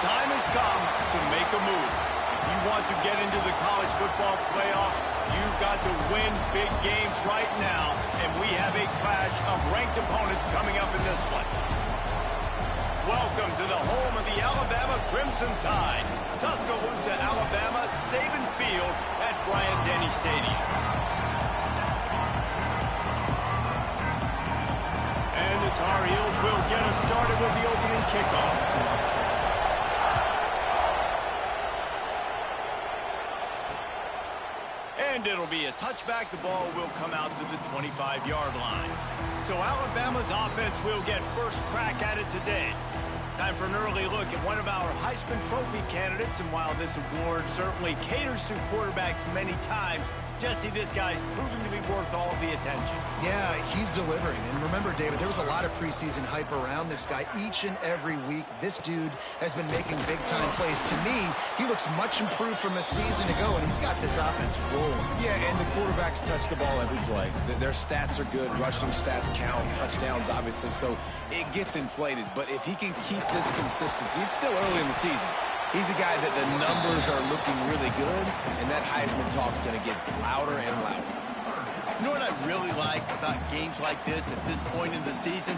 time has come to make a move. If you want to get into the college football playoff, you've got to win big games right now, and we have a clash of ranked opponents coming up in this one. Welcome to the home of the Alabama Crimson Tide, Tuscaloosa, Alabama, Saban Field at Bryant-Denny Stadium. And the Tar Heels will get us started with the opening kickoff. And it'll be a touchback. The ball will come out to the 25-yard line. So Alabama's offense will get first crack at it today. Time for an early look at one of our Heisman Trophy candidates. And while this award certainly caters to quarterbacks many times, Jesse, this guy's proven to be worth all the attention. Yeah, he's delivering. And remember, David, there was a lot of preseason hype around this guy. Each and every week, this dude has been making big-time plays. To me, he looks much improved from a season ago, and he's got this offense rolling. Yeah, and the quarterbacks touch the ball every play. Their stats are good. Rushing stats count. Touchdowns, obviously. So it gets inflated. But if he can keep this consistency, it's still early in the season. He's a guy that the numbers are looking really good, and that Heisman talk's going to get louder and louder. You know what I really like about games like this at this point in the season?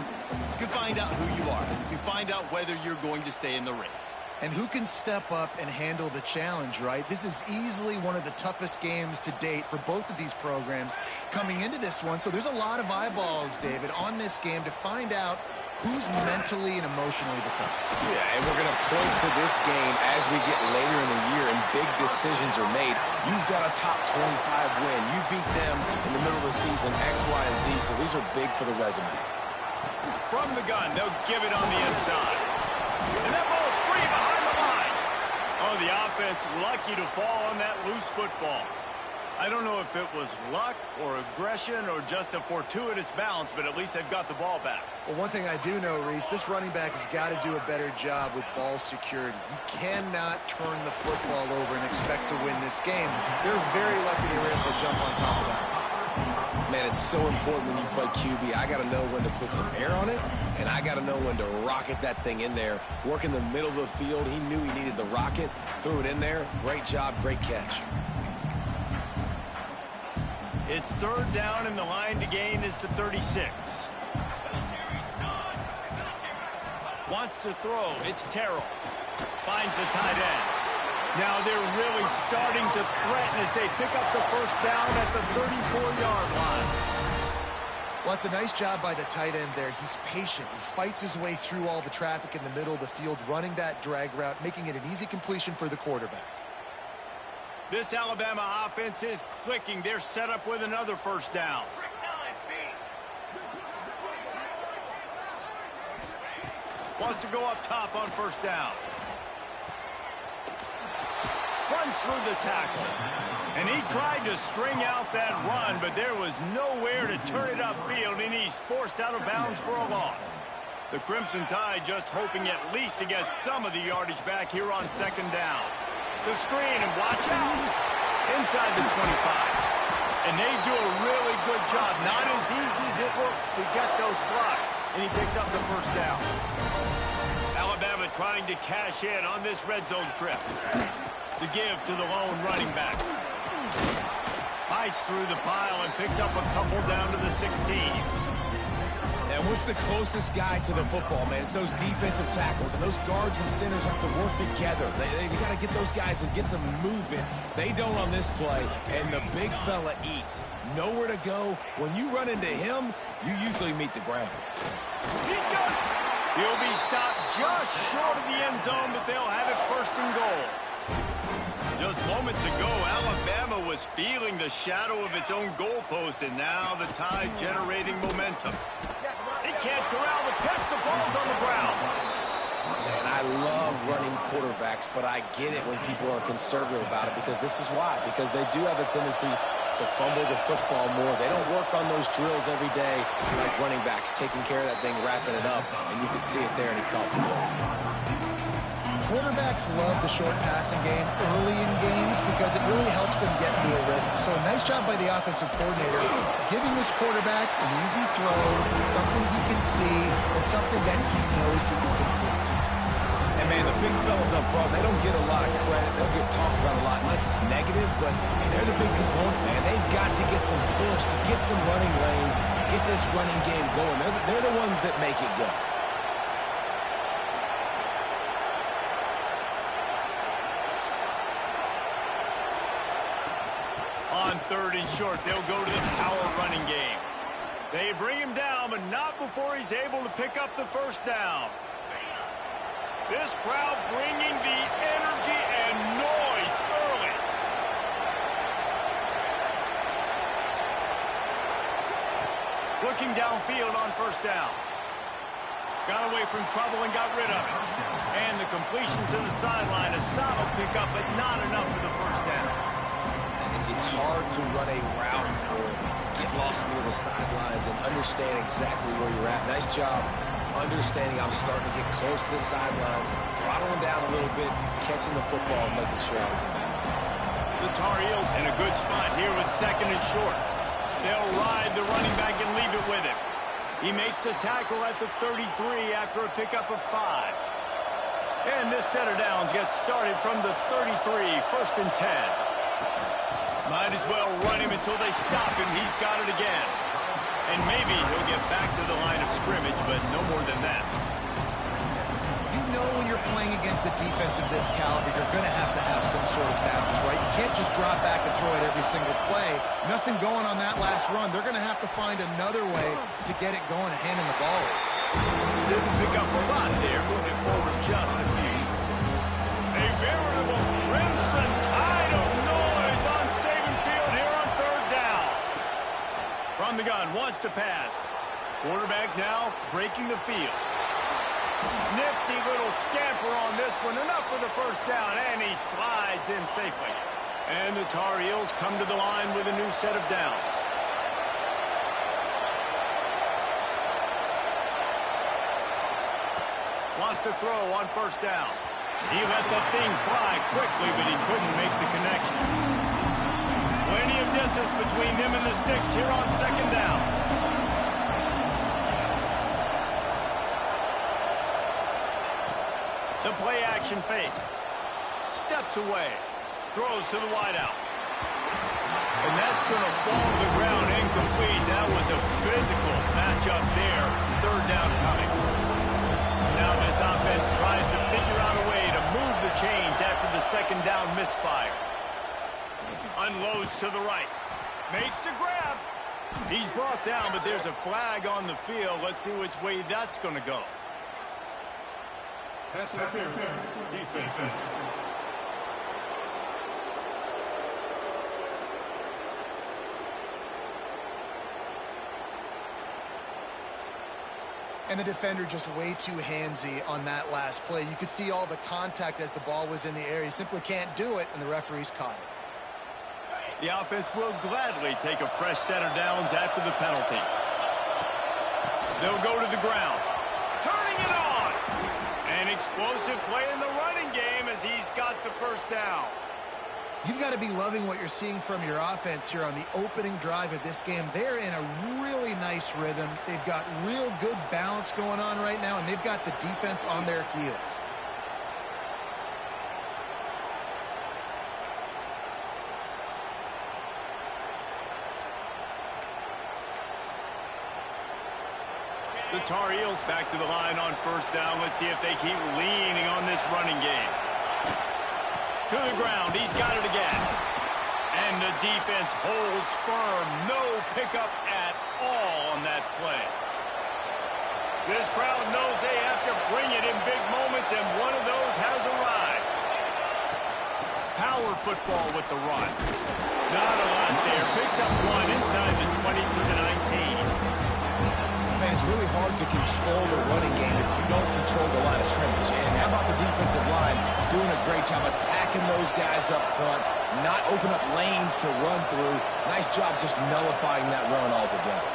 You find out who you are. You find out whether you're going to stay in the race. And who can step up and handle the challenge, right? This is easily one of the toughest games to date for both of these programs coming into this one. So there's a lot of eyeballs, David, on this game to find out who's mentally and emotionally the toughest. Yeah, and we're going to point to this game as we get later in the year and big decisions are made. You've got a top 25 win. You beat them in the middle of the season, X, Y, and Z, so these are big for the resume. From the gun, they'll give it on the inside. And that ball's free behind the line. Oh, the offense lucky to fall on that loose football. I don't know if it was luck or aggression or just a fortuitous bounce, but at least they've got the ball back. Well, one thing I do know, Reese, this running back has got to do a better job with ball security. You cannot turn the football over and expect to win this game. They're very lucky they were able to jump on top of that. Man, it's so important when you play QB. I got to know when to put some air on it, and I got to know when to rocket that thing in there. Work in the middle of the field. He knew he needed the rocket, threw it in there. Great job, great catch. It's third down, and the line to gain is the 36. Wants to throw. It's Terrell. Finds the tight end. Now they're really starting to threaten as they pick up the first down at the 34-yard line. Well, it's a nice job by the tight end there. He's patient. He fights his way through all the traffic in the middle of the field, running that drag route, making it an easy completion for the quarterback. This Alabama offense is clicking. They're set up with another first down. Wants to go up top on first down. Runs through the tackle. And he tried to string out that run, but there was nowhere to turn it upfield, and he's forced out of bounds for a loss. The Crimson Tide just hoping at least to get some of the yardage back here on second down. The screen, and watch out, inside the 25. And they do a really good job, not as easy as it looks to get those blocks, and he picks up the first down. Alabama trying to cash in on this red zone trip. The give to the lone running back. Fights through the pile and picks up a couple down to the 16. And what's the closest guy to the football, man? It's those defensive tackles, and those guards and centers have to work together. They got to get those guys and get some movement. They don't on this play, and the big fella eats. Nowhere to go. When you run into him, you usually meet the ground. He's got it. He'll be stopped just short of the end zone, but they'll have it first and goal. Just moments ago, Alabama was feeling the shadow of its own goalpost, and now the Tide generating momentum. They can't corral the pitch. The ball's on the ground. Man, I love running quarterbacks, but I get it when people are conservative about it, because this is why. Because they do have a tendency to fumble the football more. They don't work on those drills every day like running backs, taking care of that thing, wrapping it up, and you can see it there, and he coughed it up. Quarterbacks love the short passing game early in games because it really helps them get into a rhythm. So a nice job by the offensive coordinator giving his quarterback an easy throw, something he can see, and something that he knows he can complete. And Man, the big fellas up front, they don't get a lot of credit. They don't get talked about a lot unless it's negative, but they're the big component, man. They've got to get some push, to get some running lanes, get this running game going. They're the ones that make it go. On 3rd and short, they'll go to the power running game. They bring him down, but not before he's able to pick up the first down. This crowd bringing the energy and noise early. Looking downfield on 1st down. Got away from trouble and got rid of it. And the completion to the sideline, a solid pickup, but not enough for the 1st down. It's hard to run a route or get lost near the sidelines and understand exactly where you're at. Nice job understanding I'm starting to get close to the sidelines, throttling down a little bit, catching the football, and making sure I was in bounds. The Tar Heels in a good spot here with 2nd and short. They'll ride the running back and leave it with him. He makes the tackle at the 33 after a pickup of 5. And this set of downs gets started from the 33, 1st and 10. Might as well run him until they stop him. He's got it again. And maybe he'll get back to the line of scrimmage, but no more than that. You know when you're playing against a defense of this caliber, you're going to have some sort of balance, right? You can't just drop back and throw it every single play. Nothing going on that last run. They're going to have to find another way to get it going and handing the ball. Didn't pick up a lot there, moving forward just a few. A veritable crimson tide of noise on Saban Field here on 3rd down. From the gun, wants to pass. Quarterback now breaking the field. Nifty little scamper on this one. Enough for the 1st down, and he slides in safely. And the Tar Heels come to the line with a new set of downs. Wants to throw on 1st down. He let that thing fly quickly, but he couldn't make the connection. Plenty of distance between them and the sticks here on 2nd down. The play action fake. Steps away. Throws to the wideout. And that's going to fall to the ground incomplete. That was a physical matchup there. 3rd down coming. Now this offense tries to figure out a way to move the chains after the 2nd down misfire. Unloads to the right. Makes the grab. He's brought down, but there's a flag on the field. Let's see which way that's going to go. Pass interference, defense. And the defender just way too handsy on that last play. You could see all the contact as the ball was in the air. He simply can't do it, and the referee's caught it. The offense will gladly take a fresh set of downs after the penalty. They'll go to the ground. Turning it on! An explosive play in the running game as he's got the 1st down. You've got to be loving what you're seeing from your offense here on the opening drive of this game. They're in a really nice rhythm. They've got real good balance going on right now, and they've got the defense on their heels. The Tar Heels back to the line on 1st down. Let's see if they keep leaning on this running game. To the ground. He's got it again. And the defense holds firm. No pickup at all on that play. This crowd knows they have to bring it in big moments, and one of those has arrived. Power football with the run. Not a lot there. Picks up 1 inside the 20 to the 19. Man, it's really hard to control the running game if you don't control the line of scrimmage. And how about the defensive line doing a great job attacking those guys up front, not open up lanes to run through. Nice job just nullifying that run altogether.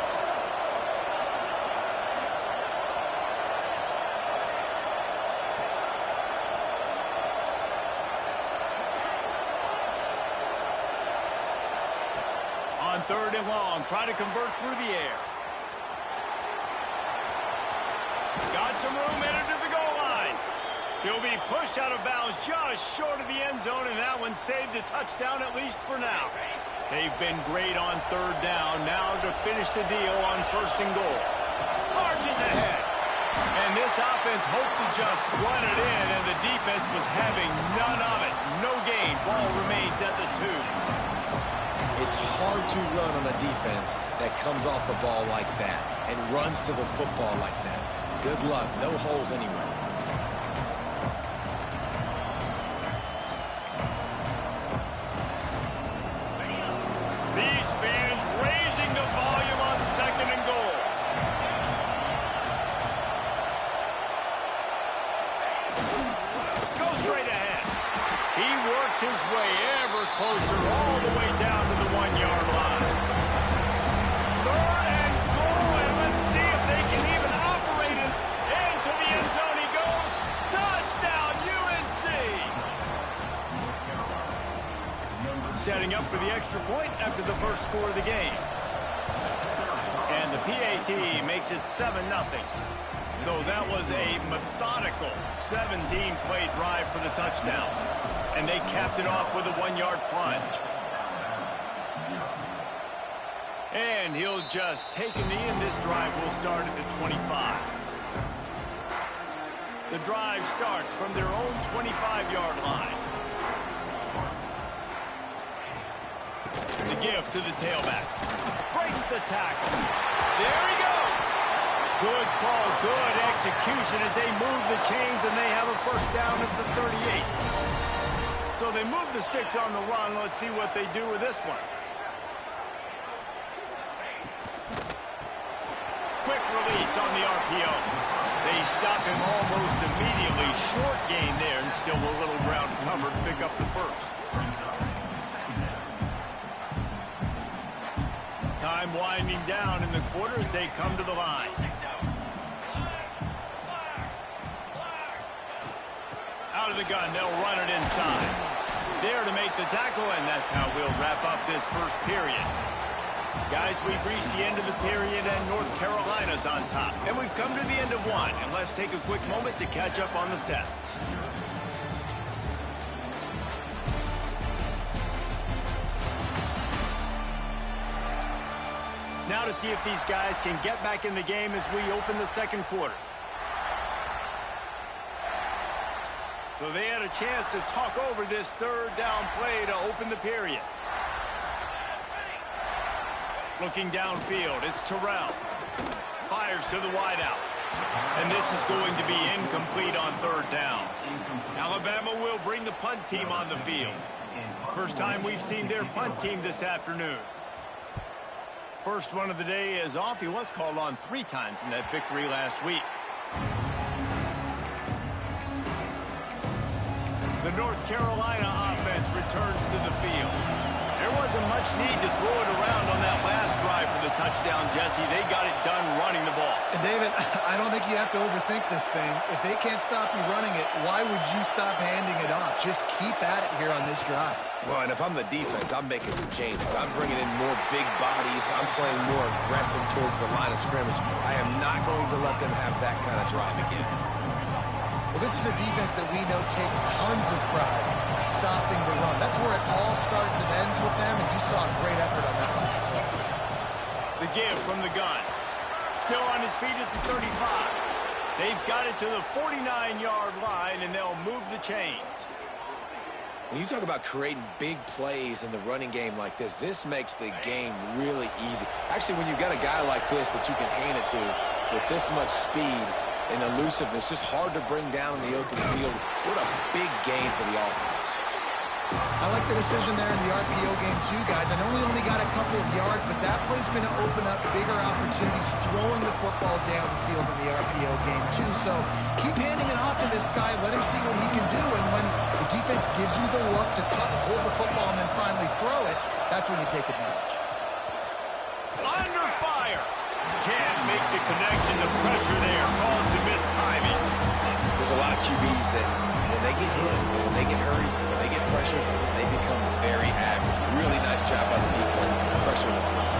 On 3rd and long, trying to convert through the air. Got some room, headed to the goal line. He'll be pushed out of bounds just short of the end zone, and that one saved a touchdown at least for now. They've been great on third down. Now to finish the deal on first and goal. Marches ahead. And this offense hoped to just run it in, and the defense was having none of it. No gain. Ball remains at the 2. It's hard to run on a defense that comes off the ball like that and runs to the football like that. Good luck. No holes anywhere. These fans raising the volume on second and goal. Go straight ahead. He works his way ever closer all the way down to the 1-yard line. Third and goal, and let's see if they can even operate it. Into the end zone he goes. Touchdown, UNC! Setting up for the extra point after the first score of the game. And the PAT makes it 7-0. So that was a methodical 17-play drive for the touchdown. And they capped it off with a 1-yard plunge. And he'll just take a knee, and this drive will start at the 25. The drive starts from their own 25-yard line. The give to the tailback. Breaks the tackle. There he goes. Good call, good execution as they move the chains, and they have a first down at the 38. So they move the sticks on the run. Let's see what they do with this one. Quick release on the RPO. They stop him almost immediately. Short gain there, and still a little ground covered to pick up the first. Time winding down in the quarter as they come to the line. Out of the gun, they'll run it inside. There to make the tackle, and that's how we'll wrap up this first period. Guys, we've reached the end of the period, and North Carolina's on top. And we've come to the end of one, and let's take a quick moment to catch up on the stats. Now to see if these guys can get back in the game as we open the second quarter. So they had a chance to talk over this third down play to open the period. Looking downfield, it's Terrell. Fires to the wideout. And this is going to be incomplete on third down. Alabama will bring the punt team on the field. First time we've seen their punt team this afternoon. First one of the day is off. He was called on 3 times in that victory last week. The North Carolina offense returns to the field. There wasn't much need to throw it around on that last drive for the touchdown, Jesse. They got it done running the ball. And David, I don't think you have to overthink this thing. If they can't stop you running it, why would you stop handing it off? Just keep at it here on this drive. Well, and if I'm the defense, I'm making some changes. I'm bringing in more big bodies. I'm playing more aggressive towards the line of scrimmage. I am not going to let them have that kind of drive again. Well, this is a defense that we know takes tons of pride stopping the run. That's where it all starts and ends with them, and you saw a great effort on that last play. The give from the gun. Still on his feet at the 35. They've got it to the 49-yard line, and they'll move the chains. When you talk about creating big plays in the running game like this makes the game really easy. Actually, when you've got a guy like this that you can hand it to with this much speed and elusiveness, just hard to bring down in the open field. What a big game for the offense. I like the decision there in the RPO game too, guys. I know we only got a couple of yards, but that play's going to open up bigger opportunities throwing the football downfield in the RPO game too. So keep handing it off to this guy. Let him see what he can do. And when the defense gives you the look to hold the football and then finally throw it, that's when you take advantage. Under fire. Can't make the connection. The pressure there caused the missed timing. There's a lot of QBs that when they get hit, when they get hurried, when they get pressured, they become very active. Really nice job by the defense. Pressure in the corner.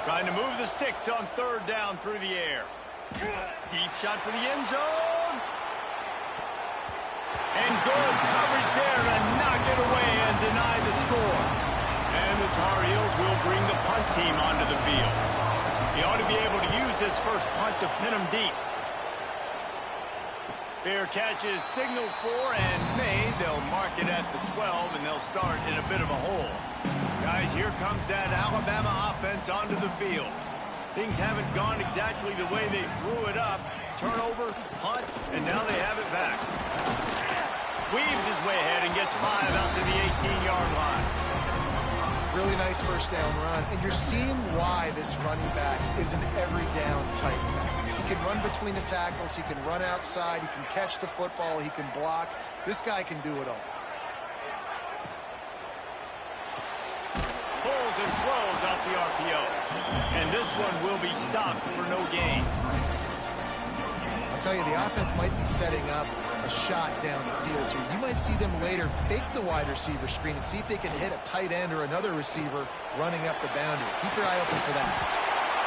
Trying to move the sticks on third down through the air. Deep shot for the end zone. And good coverage there to knock it away and deny the score. And the Tar Heels will bring the punt team onto the field. He ought to be able to use this first punt to pin him deep. Fair catch is signaled for and made. They'll mark it at the 12, and they'll start in a bit of a hole. Guys, here comes that Alabama offense onto the field. Things haven't gone exactly the way they drew it up. Turnover, punt, and now they have it back. Weaves his way ahead and gets 5 out to the 18-yard line. Really nice first down run, and you're seeing why this running back is an every down type back. He can run between the tackles, he can run outside, he can catch the football, he can block. This guy can do it all. Pulls and throws out the RPO. And this one will be stopped for no gain. I'll tell you, the offense might be setting up a shot down the field here. You might see them later fake the wide receiver screen and see if they can hit a tight end or another receiver running up the boundary. Keep your eye open for that.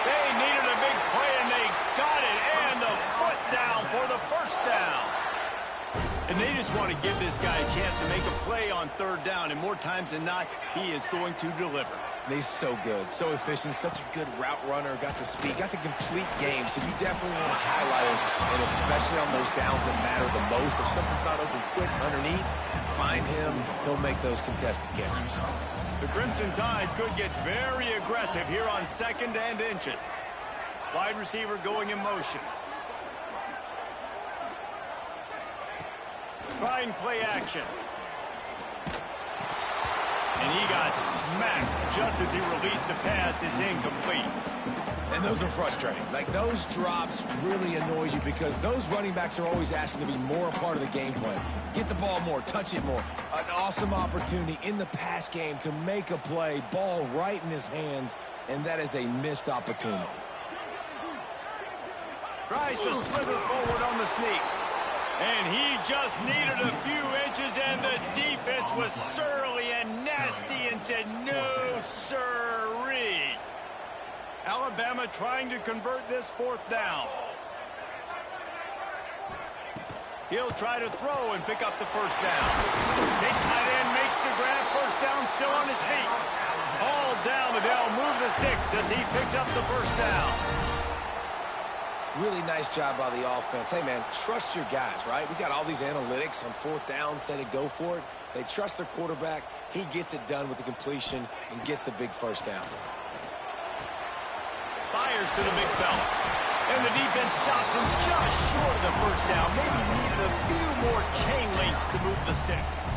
They needed a big play, and they got it. And the foot down for the first down. And they just want to give this guy a chance to make a play on third down. And more times than not, he is going to deliver. And he's so good, so efficient, such a good route runner, got the speed, got the complete game. So you definitely want to highlight him, and especially on those downs that matter the most. If something's not open quick underneath, find him. He'll make those contested catches. The Crimson Tide could get very aggressive here on 2nd and inches. Wide receiver going in motion. Trying play action. And he got smacked just as he released the pass. It's incomplete. And those are frustrating. Like, those drops really annoy you because those running backs are always asking to be more a part of the game plan. Get the ball more, touch it more. An awesome opportunity in the pass game to make a play, ball right in his hands, and that is a missed opportunity. Tries to slither forward on the sneak. And he just needed a few inches, and the defense was surly and nasty and said, no, sirree. Alabama trying to convert this 4th down. He'll try to throw and pick up the first down. Big tight end makes the grab. First down, still on his feet. All down, but they'll move the sticks as he picks up the first down. Really nice job by the offense. Hey, man, trust your guys, right? We got all these analytics on 4th down, set it, go for it. They trust their quarterback. He gets it done with the completion and gets the big first down. Fires to the big fella. And the defense stops him just short of the first down. Maybe needed a few more chain links to move the sticks.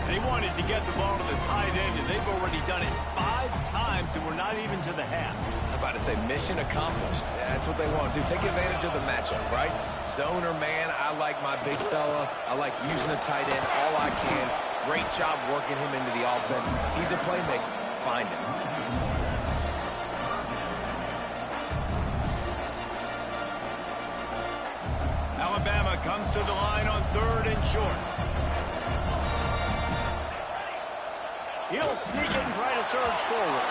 They wanted to get the ball to the tight end, and they've already done it 5 times, and we're not even to the half. I'm about to say mission accomplished. That's what they want to do. Take advantage of the matchup, right? Zone or man, I like my big fella. I like using the tight end all I can. Great job working him into the offense. He's a playmaker. Find him. Alabama comes to the line on 3rd and short. He'll sneak it and try to surge forward.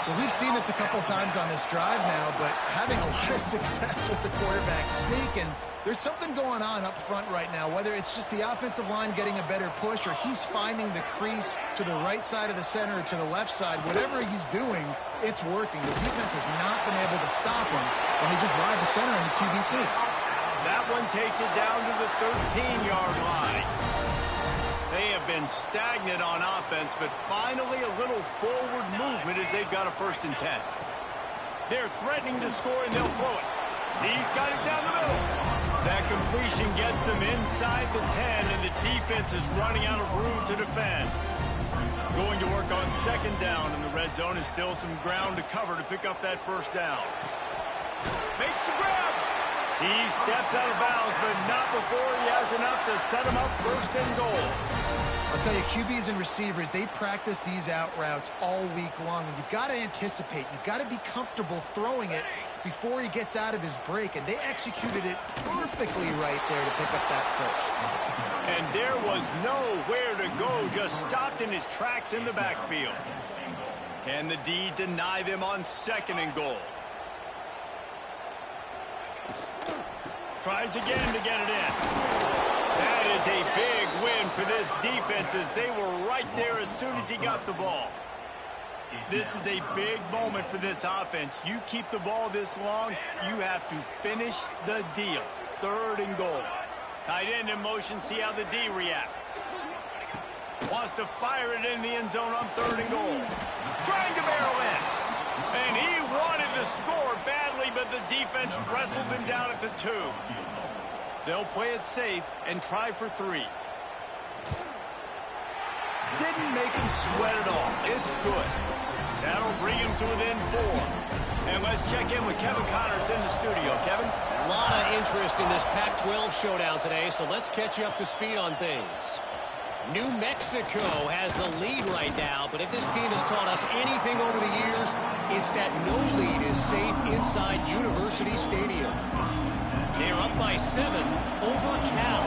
Well, we've seen this a couple times on this drive now, but having a lot of success with the quarterback sneak, and there's something going on up front right now, whether it's just the offensive line getting a better push or he's finding the crease to the right side of the center or to the left side. Whatever he's doing, it's working. The defense has not been able to stop him, and they just ride the center and the QB sneaks. That one takes it down to the 13-yard line. They have been stagnant on offense, but finally a little forward movement as they've got a 1st and 10. They're threatening to score, and they'll throw it. He's got it down the middle. That completion gets them inside the 10, and the defense is running out of room to defend. Going to work on 2nd down, and the red zone is still some ground to cover to pick up that first down. Makes the grab. He steps out of bounds, but not before he has enough to set him up 1st and goal. I'll tell you, QBs and receivers, they practice these out routes all week long, and you've got to anticipate. You've got to be comfortable throwing it before he gets out of his break, and they executed it perfectly right there to pick up that first. And there was nowhere to go, just stopped in his tracks in the backfield. Can the D deny them on 2nd and goal? Tries again to get it in. That is a big win for this defense as they were right there as soon as he got the ball. This is a big moment for this offense. You keep the ball this long, you have to finish the deal. 3rd and goal. Tight end in motion, see how the D reacts. Wants to fire it in the end zone on 3rd and goal. Trying to barrel in. And he wanted to score badly, but the defense wrestles him down at the 2. They'll play it safe and try for 3. Didn't make him sweat at all. It's good. That'll bring him to within 4. And let's check in with Kevin Connors in the studio. Kevin? A lot of interest in this Pac-12 showdown today, so let's catch you up to speed on things. New Mexico has the lead right now, but if this team has taught us anything over the years, it's that no lead is safe inside University Stadium. They're up by 7 over Cal.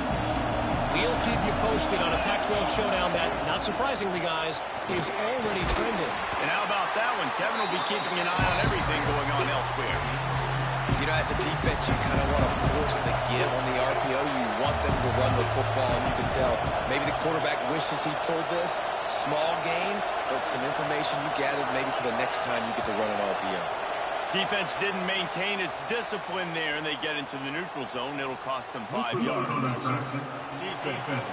We'll keep you posted on a Pac-12 showdown that, not surprisingly, guys, is already trending. And how about that one? Kevin will be keeping an eye on everything going on elsewhere. You know, as a defense, you kind of want to force the give on the RPO. You want them to run the football, and you can tell maybe the quarterback wishes he pulled this. Small gain, but some information you gathered maybe for the next time you get to run an RPO. Defense didn't maintain its discipline there, and they get into the neutral zone. It'll cost them 5 yards. Defense.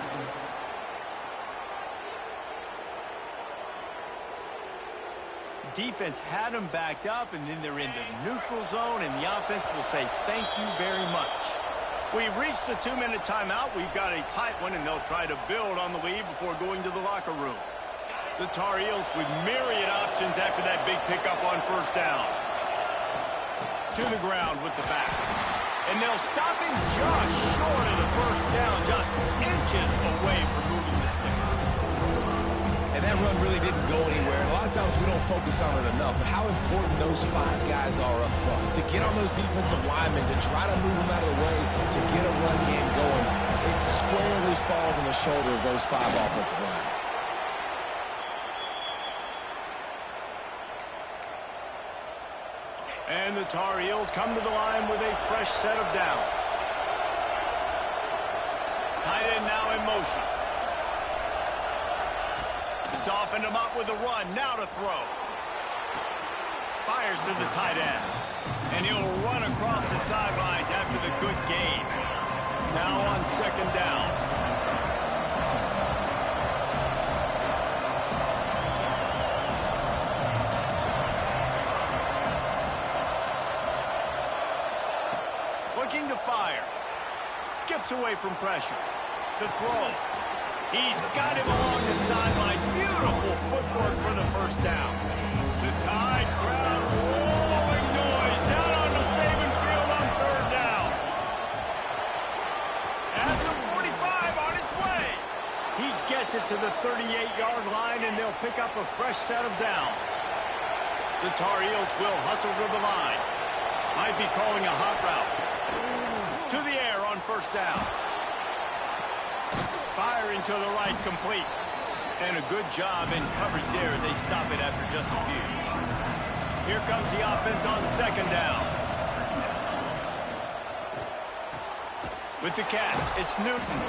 Defense had them backed up, and then they're in the neutral zone, and the offense will say thank you very much. We've reached the 2-minute timeout. We've got a tight one, and they'll try to build on the lead before going to the locker room. The Tar Heels with myriad options after that big pickup on 1st down. To the ground with the back. And they'll stop him just short of the 1st down, just inches away from moving the sticks. And that run really didn't go anywhere. A lot of times we don't focus on it enough, but how important those 5 guys are up front. To get on those defensive linemen, to try to move them out of the way, to get a run game going, it squarely falls on the shoulder of those 5 offensive linemen. And the Tar Heels come to the line with a fresh set of downs. Tight end now in motion. Softened him up with a run. Now to throw. Fires to the tight end. And he'll run across the sidelines after the good gain. Now on 2nd down. Looking to fire. Skips away from pressure. The throw. He's got him along the sideline. Beautiful footwork for the 1st down. The Tide crowd rolling noise down on the Saban field on 3rd down. At the 45 on its way. He gets it to the 38-yard line, and they'll pick up a fresh set of downs. The Tar Heels will hustle to the line. Might be calling a hot route. To the air on 1st down. Firing to the right, complete. And a good job in coverage there as they stop it after just a few. Here comes the offense on 2nd down. With the catch, it's Newton.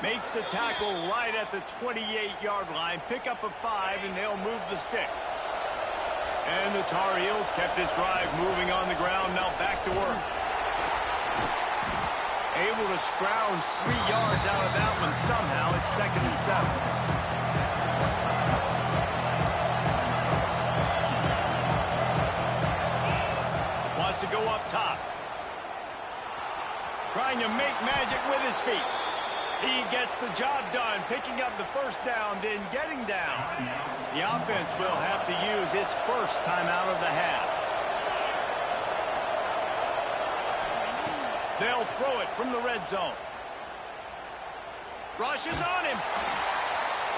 Makes the tackle right at the 28-yard line. Pick up a 5, and they'll move the sticks. And the Tar Heels kept this drive moving on the ground. Now back to work. Able to scrounge 3 yards out of that one somehow. It's 2nd and 7. Wants to go up top. Trying to make magic with his feet. He gets the job done, picking up the 1st down, then getting down. The offense will have to use its 1st timeout of the half. They'll throw it from the red zone. Rush is on him.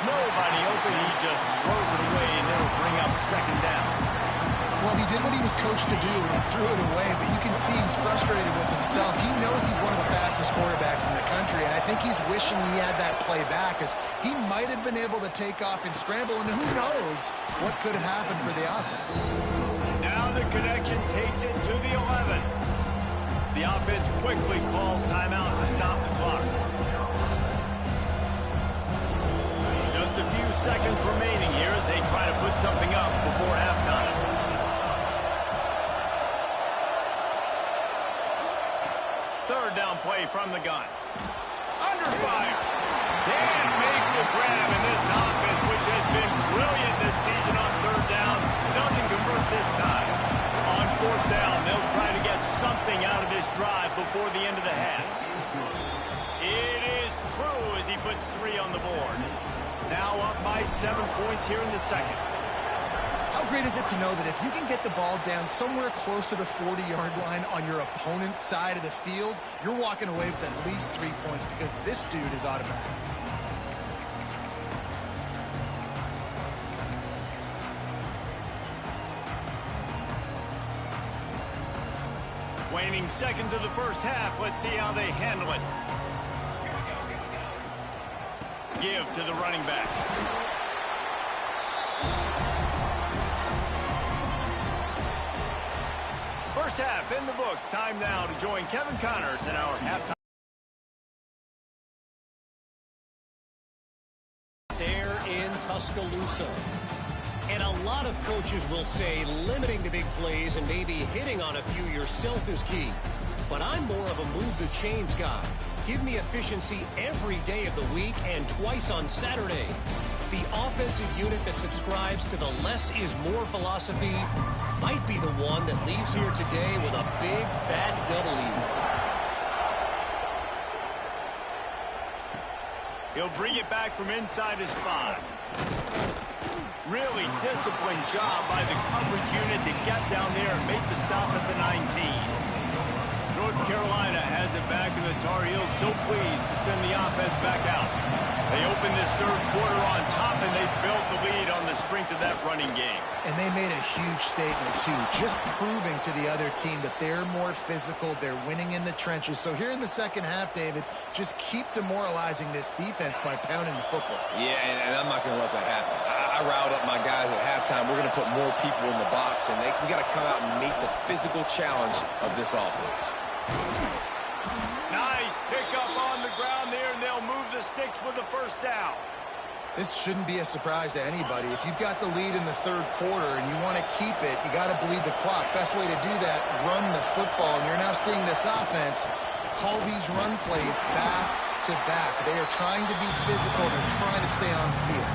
Nobody open. He just throws it away, and it'll bring up 2nd down. Well, he did what he was coached to do, and he threw it away, but you can see he's frustrated with himself. He knows he's one of the fastest quarterbacks in the country, and I think he's wishing he had that play back, because he might have been able to take off and scramble, and who knows what could have happened for the offense. Now the connection takes it to the 11. The offense quickly calls timeout to stop the clock. Just a few seconds remaining here as they try to put something up before halftime. Third down play from the gun. Under fire. Can't make the grab, and this offense, which has been brilliant this season on third down, doesn't convert this time. On fourth down, they'll try to get something out of this drive before the end of the half. It is true as he puts 3 on the board. Now up by 7 points here in the second. How great is it to know that if you can get the ball down somewhere close to the 40-yard line on your opponent's side of the field, you're walking away with at least 3 points because this dude is automatic. Waning seconds of the first half. Let's see how they handle it. Give to the running back. First half in the books. Time now to join Kevin Connors in our halftime. There in Tuscaloosa. And a lot of coaches will say limiting the big plays and maybe hitting on a few yourself is key. But I'm more of a move the chains guy. Give me efficiency every day of the week and twice on Saturday. The offensive unit that subscribes to the less is more philosophy might be the one that leaves here today with a big fat W. He'll bring it back from inside his 5. Really disciplined job by the coverage unit to get down there and make the stop at the 19. North Carolina has it back, and the Tar Heels so pleased to send the offense back out. They open this third quarter on top, and they built the lead on the strength of that running game. And they made a huge statement, too, just proving to the other team that they're more physical, they're winning in the trenches. So here in the second half, David, just keep demoralizing this defense by pounding the football. Yeah, and I'm not going to let that happen. I riled up my guys at halftime. We're going to put more people in the box, and we got to come out and meet the physical challenge of this offense. Nice pickup on the ground there, and they'll move the sticks with the first down. This shouldn't be a surprise to anybody. If you've got the lead in the third quarter and you want to keep it, you got to bleed the clock. Best way to do that, run the football. And you're now seeing this offense call these run plays back to back. They are trying to be physical. They're trying to stay on the field.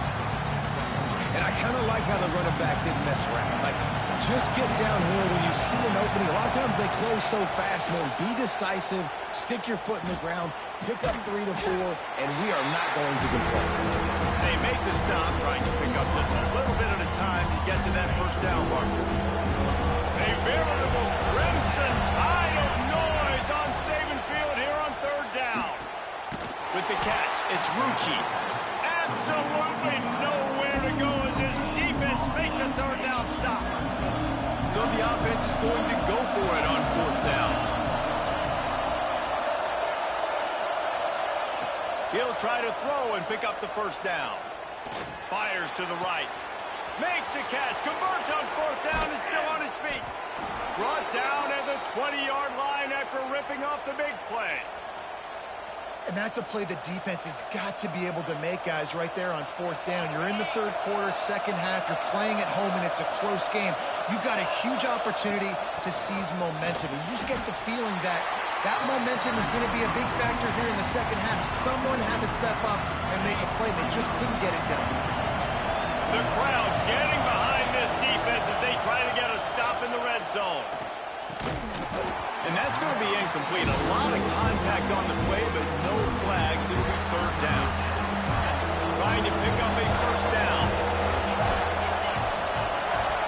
And I kind of like how the running back didn't mess around. Like, just get downhill when you see an opening. A lot of times they close so fast, man. Be decisive, stick your foot in the ground, pick up 3 to 4, and we are not going to complain. They make the stop, trying to pick up just a little bit at a time to get to that first down marker. A veritable crimson tide of noise on Saban Field here on third down. With the catch, it's Rucci. Absolutely nowhere to go as his defense makes a third down stop. So the offense is going to go for it on fourth down. He'll try to throw and pick up the first down. Fires to the right. Makes the catch. Converts on fourth down. Is still on his feet. Brought down at the 20-yard line after ripping off the big play. And that's a play the defense has got to be able to make, guys, right there on fourth down. You're in the third quarter, second half. You're playing at home, and it's a close game. You've got a huge opportunity to seize momentum. And you just get the feeling that that momentum is going to be a big factor here in the second half. Someone had to step up and make a play. They just couldn't get it done. The crowd getting behind this defense as they try to get a stop in the red zone. And that's going to be incomplete. A lot of contact on the play, but no flags. It'll be third down. Trying to pick up a first down.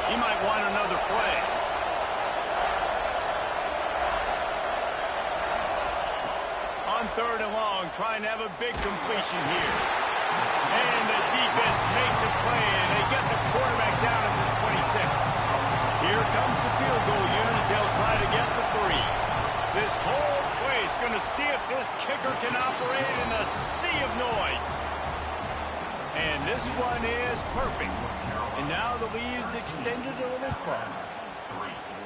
He might want another play. On third and long, trying to have a big completion here. And the defense makes a play, and they get the quarterback down at the 26. Here comes the field goal unit as they'll try to get the 3. This whole place going to see if this kicker can operate in the sea of noise. And this one is perfect. And now the lead is extended a little further.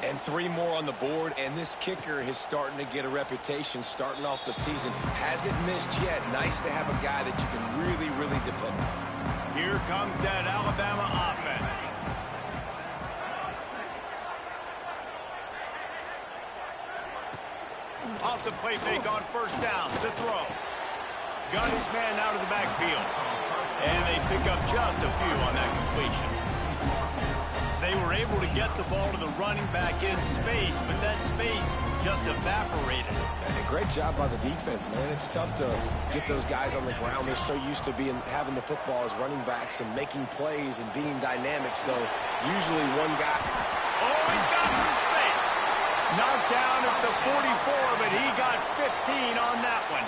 And 3 more on the board, and this kicker is starting to get a reputation starting off the season. Hasn't missed yet. Nice to have a guy that you can really, really depend on. Here comes that Alabama offense. Off the play fake on first down. The throw. Got his man out of the backfield. And they pick up just a few on that completion. They were able to get the ball to the running back in space, but that space just evaporated. And a great job by the defense, man. It's tough to get those guys on the ground. They're so used to having the football as running backs and making plays and being dynamic. So usually one guy. Oh, he's got some space. Knocked down at the 44, but he got 15 on that one.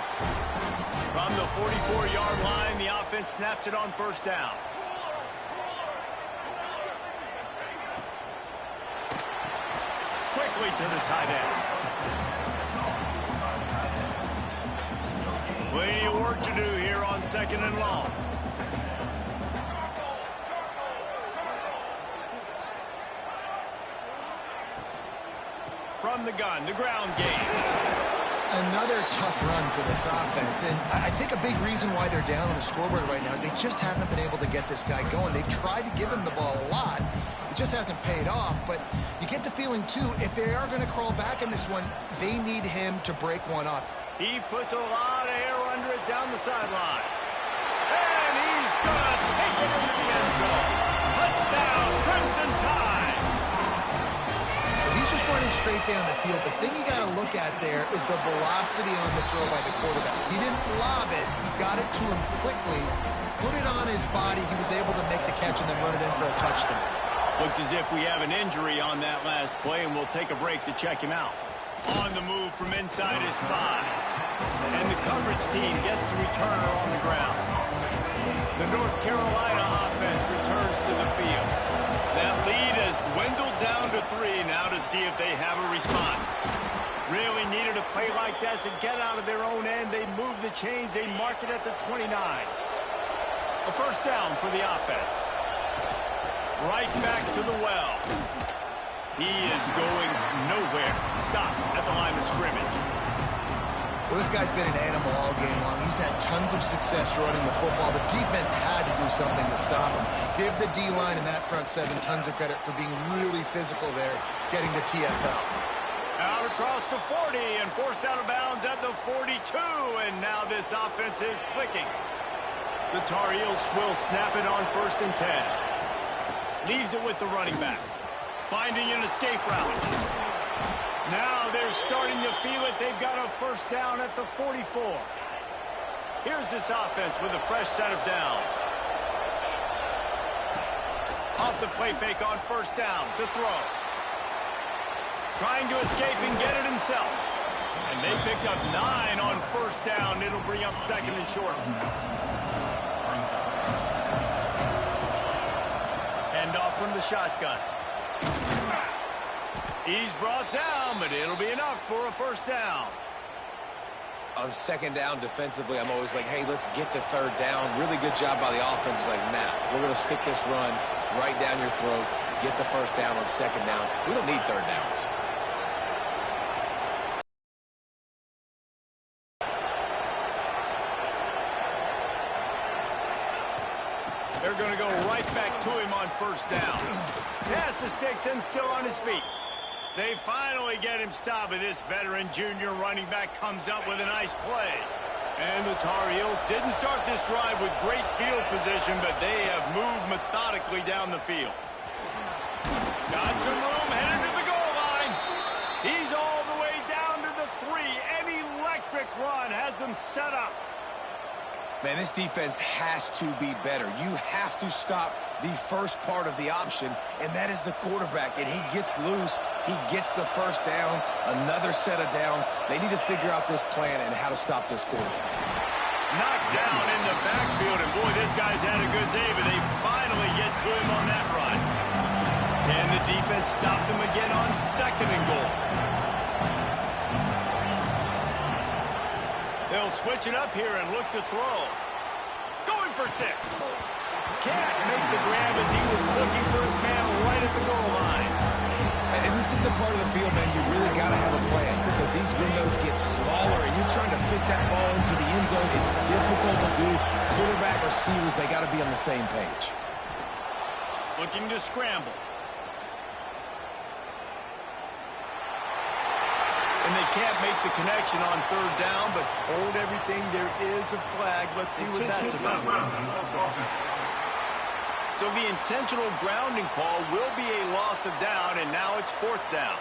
From the 44-yard line, the offense snaps it on first down. Quickly to the tight end. Plenty of work to do here on 2nd and long. From the gun, the ground game. Another tough run for this offense, and I think a big reason why they're down on the scoreboard right now is they just haven't been able to get this guy going. They've tried to give him the ball a lot. It just hasn't paid off, but you get the feeling, too, if they are going to crawl back in this one, they need him to break one off. He puts a lot of air under it down the sideline. And he's going to take it into the end zone. Touchdown, Crimson Tide. If he's just running straight down the field, the thing you got to look at there is the velocity on the throw by the quarterback. He didn't lob it. He got it to him quickly, put it on his body. He was able to make the catch and then run it in for a touchdown. Looks as if we have an injury on that last play, and we'll take a break to check him out. On the move from inside his 5. And the coverage team gets the returner on the ground. The North Carolina offense returns to the field. That lead has dwindled down to 3 now to see if they have a response. Really needed a play like that to get out of their own end. They move the chains. They mark it at the 29. A first down for the offense. Right back to the well. He is going nowhere. Stop at the line of scrimmage. Well, this guy's been an animal all game long. He's had tons of success running the football. The defense had to do something to stop him. Give the D-line and that front 7 tons of credit for being really physical there, getting to TFL. Out across the 40 and forced out of bounds at the 42. And now this offense is clicking. The Tar Heels will snap it on 1st and 10. Leaves it with the running back. Finding an escape route. Now they're starting to feel it. They've got a first down at the 44. Here's this offense with a fresh set of downs. Off the play fake on first down to throw. Trying to escape and get it himself. And they picked up 9 on first down. It'll bring up 2nd and short. Hand off from the shotgun. He's brought down, but it'll be enough for a first down. On 2nd down defensively, I'm always like, hey, let's get the 3rd down. Really good job by the offense. It's like, nah, we're going to stick this run right down your throat, get the first down on 2nd down. We don't need 3rd downs. They're going to go right back to him on first down. Pass the sticks and still on his feet. They finally get him stopped, but this veteran junior running back comes up with a nice play. And the Tar Heels didn't start this drive with great field position, but they have moved methodically down the field. Got some room, headed to the goal line. He's all the way down to the 3. An electric run has them set up. Man, this defense has to be better. You have to stop the first part of the option, and that is the quarterback. And he gets loose. He gets the first down, another set of downs. They need to figure out this plan and how to stop this quarterback. Knocked down in the backfield, and boy, this guy's had a good day, but they finally get to him on that run. And the defense stopped them again on 2nd and goal. They'll switch it up here and look to throw. Going for 6. Can't make the grab as he was looking for his man right at the goal line. And this is the part of the field, man, you really got to have a plan because these windows get smaller and you're trying to fit that ball into the end zone. It's difficult to do. Quarterback, receivers, they got to be on the same page. Looking to scramble. And they can't make the connection on 3rd down, but hold everything. There is a flag. Let's see what that's about. So the intentional grounding call will be a loss of down, and now it's 4th down.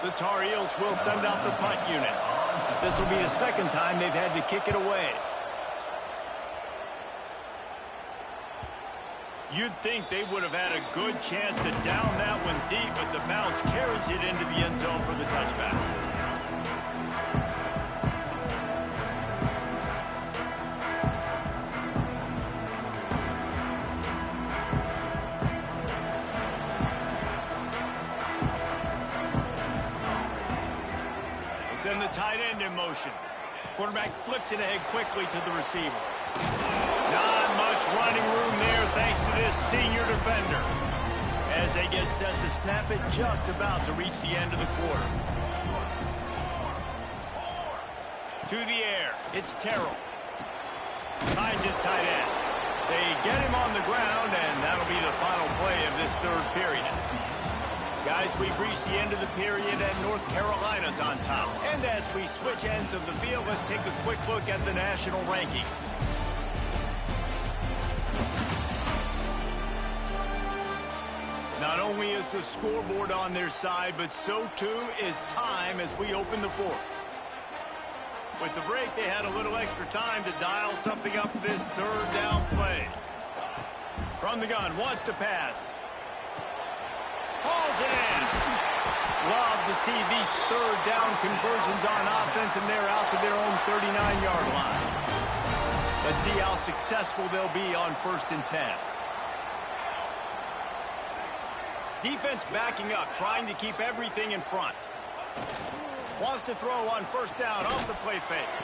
The Tar Heels will send out the punt unit. This will be the 2nd time they've had to kick it away. You'd think they would have had a good chance to down that one deep, but the bounce carries it into the end zone for the touchback. Send the tight end in motion. Quarterback flips it ahead quickly to the receiver. Not much running room there thanks to this senior defender. As they get set to snap it, just about to reach the end of the quarter. To the air, it's Terrell. Finds his tight end. They get him on the ground, and that'll be the final play of this 3rd period. Guys, we've reached the end of the period, and North Carolina's on top. And as we switch ends of the field, let's take a quick look at the national rankings. Not only is the scoreboard on their side, but so too is time as we open the 4th. With the break, they had a little extra time to dial something up for this 3rd down play. From the gun, wants to pass. Hauls it in. Love to see these 3rd down conversions on offense, and they're out to their own 39-yard line. Let's see how successful they'll be on 1st and 10. Defense backing up, trying to keep everything in front. Wants to throw on 1st down off the play fake.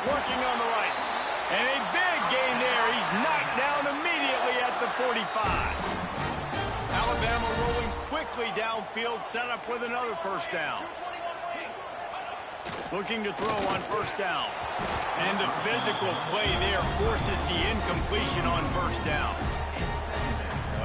Working on the right. And a big gain there. He's knocked down immediately at the 45. Alabama rolling quickly downfield, set up with another 1st down. Looking to throw on 1st down. And the physical play there forces the incompletion on 1st down.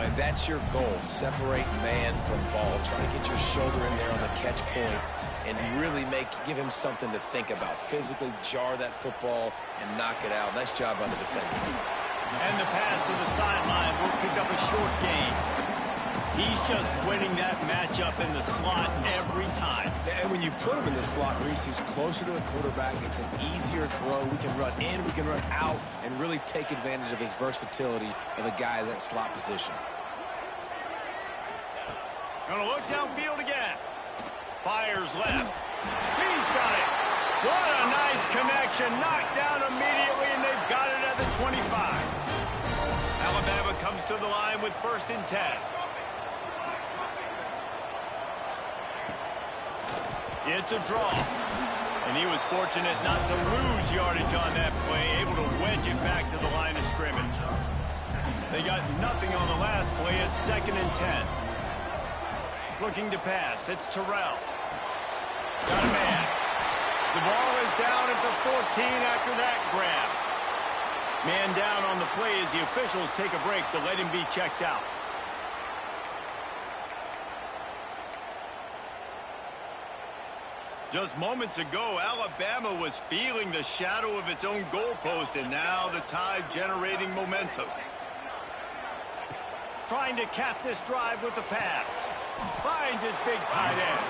And that's your goal. Separate man from ball. Try to get your shoulder in there on the catch point and really give him something to think about. Physically jar that football and knock it out. Nice job by the defender. And the pass to the sideline will pick up a short gain. He's just winning that matchup in the slot every time. And when you put him in the slot, Reese, he's closer to the quarterback. It's an easier throw. We can run in, we can run out, and really take advantage of his versatility of the guy in that slot position. Gonna look downfield again. Fires left. He's got it. What a nice connection. Knocked down immediately, and they've got it at the 25. Alabama comes to the line with 1st and 10. It's a draw. And he was fortunate not to lose yardage on that play, able to wedge it back to the line of scrimmage. They got nothing on the last play. It's 2nd and 10. Looking to pass. It's Terrell. Got a man. The ball is down at the 14 after that grab. Man down on the play as the officials take a break to let him be checked out. Just moments ago, Alabama was feeling the shadow of its own goalpost, and now the Tide generating momentum. Trying to cap this drive with the pass. Finds his big tight end.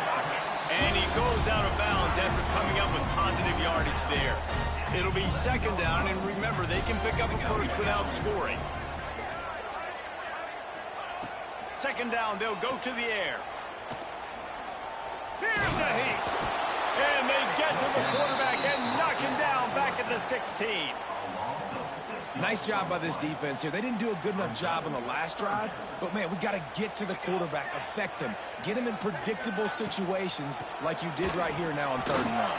And he goes out of bounds after coming up with positive yardage there. It'll be 2nd down, and remember, they can pick up a first without scoring. 2nd down, they'll go to the air. Here's a heat. And they get to the quarterback and knock him down back at of 16. Nice job by this defense here. They didn't do a good enough job on the last drive, but, man, we got to get to the quarterback, affect him, get him in predictable situations like you did right here now on 3rd and 9.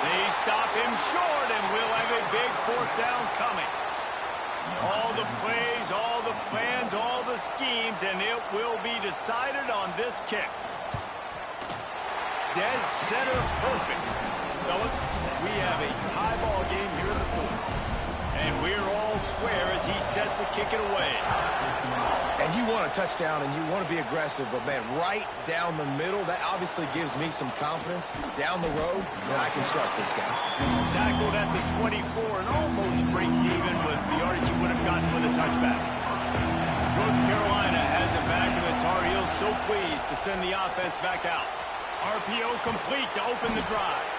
They stop him short, and we'll have a big 4th down coming. All the plays, all the plans, all the schemes, and it will be decided on this kick. Dead center perfect. Fellas, we have a tie ball game here in the 4th. And we're all square as he's set to kick it away. And you want a touchdown and you want to be aggressive, but, man, right down the middle, that obviously gives me some confidence down the road that I can trust this guy. Tackled at the 24 and almost breaks even with the yardage you would have gotten with a touchback. North Carolina has it back, and the Tar Heels so pleased to send the offense back out. RPO complete to open the drive.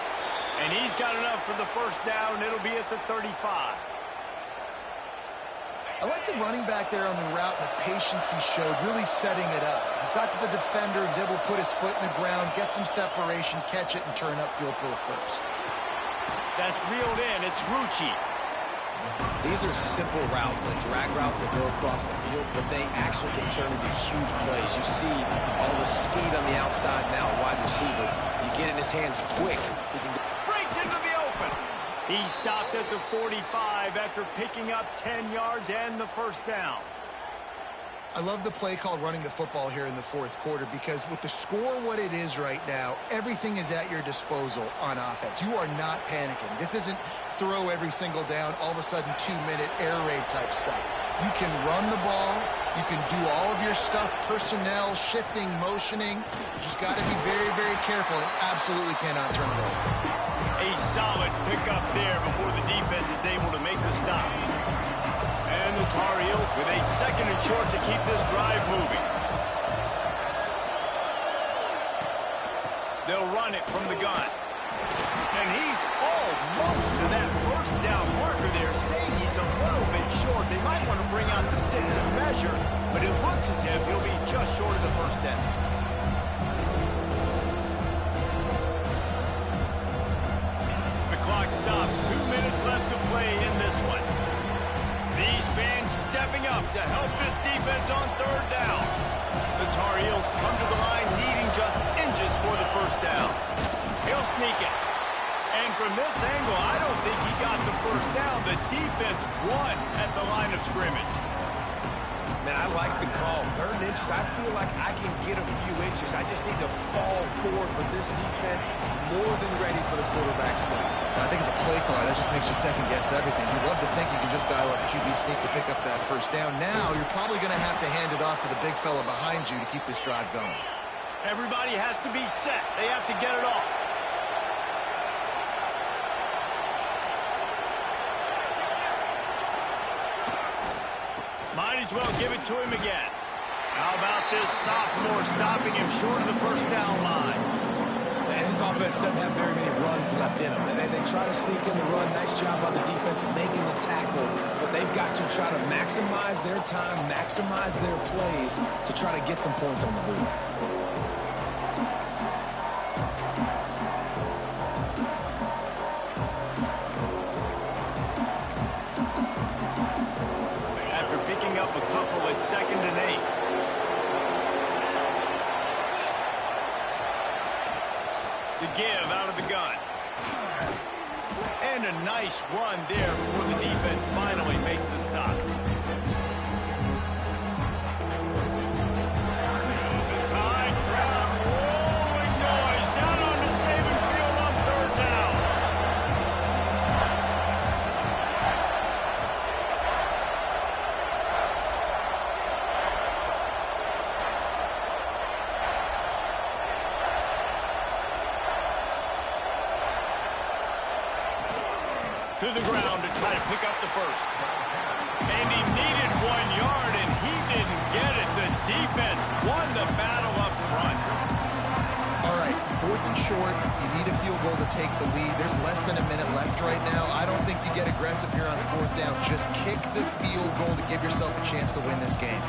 And he's got enough for the 1st down. It'll be at the 35. I like the running back there on the route and the patience he showed, really setting it up. He got to the defender, was able to put his foot in the ground, get some separation, catch it, and turn upfield for the 1st. That's reeled in. It's Rucci. These are simple routes, the drag routes that go across the field, but they actually can turn into huge plays. You see all the speed on the outside now, wide receiver. You get in his hands quick. He can Breaks into the open. He stopped at the 45 after picking up 10 yards and the 1st down. I love the play called running the football here in the 4th quarter because with the score what it is right now, everything is at your disposal on offense. You are not panicking. This isn't throw every single down, all of a sudden 2-minute air raid type stuff. You can run the ball. You can do all of your stuff, personnel, shifting, motioning. You just got to be very, very careful and absolutely cannot turn it over. A solid pickup there before the defense is able to make the stop. And the Tar Heels with a 2nd and short to keep this drive moving. They'll run it from the gun. And he's almost to that 1st down marker there, saying he's a little bit short. They might want to bring out the sticks and measure, but it looks as if he'll be just short of the 1st down. The clock stops. 2 minutes left to play in this one. These fans stepping up to help this defense on 3rd down. The Tar Heels come to the line needing just inches for the 1st down. He'll sneak it. And from this angle, I don't think he got the 1st down. The defense won at the line of scrimmage. Man, I like the call. 3rd and inches, I feel like I can get a few inches. I just need to fall forward, but this defense more than ready for the quarterback sneak. I think as a play caller, that just makes you second-guess everything. You'd love to think you can just dial up QB sneak to pick up that 1st down. Now, you're probably going to have to hand it off to the big fella behind you to keep this drive going. Everybody has to be set. They have to get it off. Might as well give it to him again. How about this sophomore stopping him short of the 1st down line? Man, this offense doesn't have very many runs left in them. They try to sneak in the run. Nice job by the defense of making the tackle, but they've got to try to maximize their time, maximize their plays to try to get some points on the board. Up a couple at 2nd and 8. The give out of the gun. And a nice run there before the defense finally makes the stop. The high crowd rolling noise down on the Saban field on 3rd down. To the ground to try to pick up the 1st. And he needed 1 yard, and he didn't get it. The defense won the battle up front. All right, 4th and short. You need a field goal to take the lead. There's less than a minute left right now. I don't think you get aggressive here on 4th down. Just kick the field goal to give yourself a chance to win this game.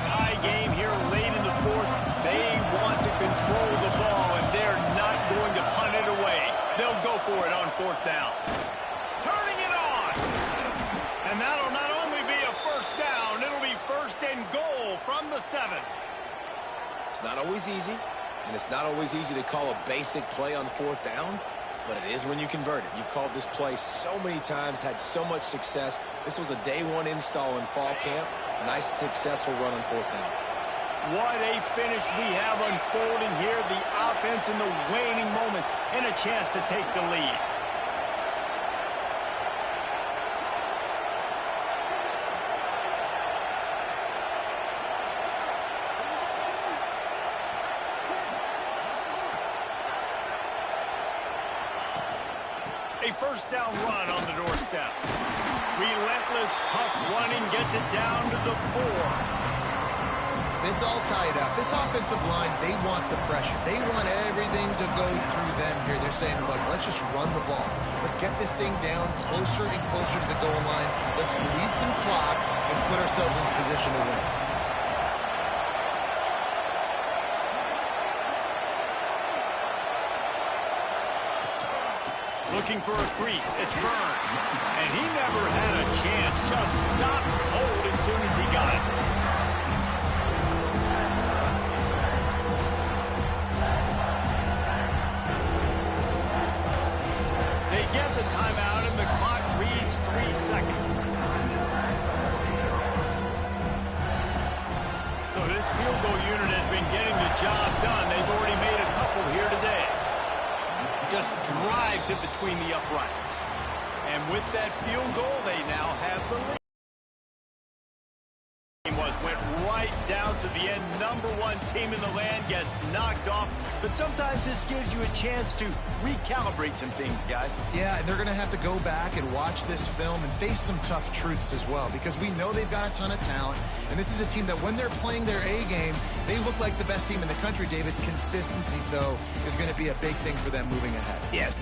Tie game here late in the 4th. They want to control the ball, and they're not going for it on 4th down. Turning it on. And that'll not only be a first down, it'll be 1st and goal from the 7. It's not always easy, and it's not always easy to call a basic play on 4th down, but it is when you convert it. You've called this play so many times, had so much success. This was a day 1 install in fall camp. Nice, successful run on 4th down. What a finish we have unfolding here. The offense in the waning moments and a chance to take the lead. A first down run on the doorstep. Relentless, tough running gets it down to the 4. It's all tied up. This offensive line, they want the pressure. They want everything to go through them here. They're saying, look, let's just run the ball. Let's get this thing down closer and closer to the goal line. Let's bleed some clock and put ourselves in a position to win. Looking for a crease. It's Byrne. And he never had a chance. Just stopped cold as soon as he got it. They get the timeout, and the clock reads 3 seconds. So this field goal unit has been getting the job done. They've already made a couple here today. Just drives it between the uprights. And with that field goal, they now have the lead. Went right down to the end. #1 team in the land gets knocked off. But sometimes this gives you a chance to recalibrate some things, guys. Yeah, and they're going to have to go back and watch this film and face some tough truths as well, because we know they've got a ton of talent. And this is a team that when they're playing their A game, they look like the best team in the country, David. Consistency, though, is going to be a big thing for them moving ahead. Yes.